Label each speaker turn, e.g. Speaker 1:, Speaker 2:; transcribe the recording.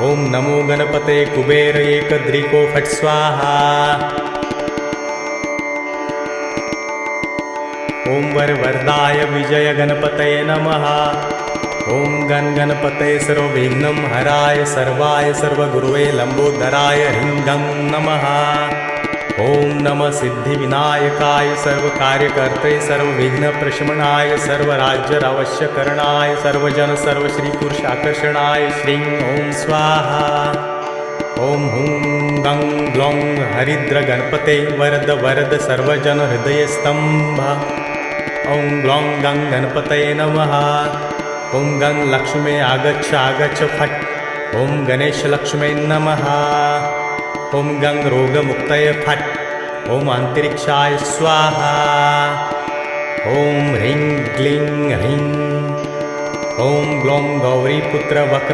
Speaker 1: ओम नमो गणपते कुबेर एकदृको फट् स्वाहा। ओम वरवरदाय विजय गणपतये नमः। ओम गणपतये सर्वविघ्नं हराय सर्वाय सर्वगुरुवे लंबोदराय ह्रीं गं नमः। ओम नमः सिद्धिविनायकाय सर्वकार्यकर्ते सर्वविघ्नप्रशमनाय सर्वराज्यावश्यकरणाय सर्वजन सर्वश्रीपुरुषाकर्षणाय श्रीं ओम स्वाहा। ओम हुं गं ग्लौं हरिद्र गणपते वरद वरद सर्वजन हृदयस्तंभ। ओम ग्लौं गं गणपतये नमः। ओम गं लक्ष्मे आगच्छ आगच्छ फट्। ओम गणेश लक्ष्मे नमः। ओम गं रोगमुक्तये फट्। ओम अंतरिक्षाय स्वाहा। ओम ह्रीं क्लीं ह्रीं। ओम ग्लौं गौरीपुत्र वक्र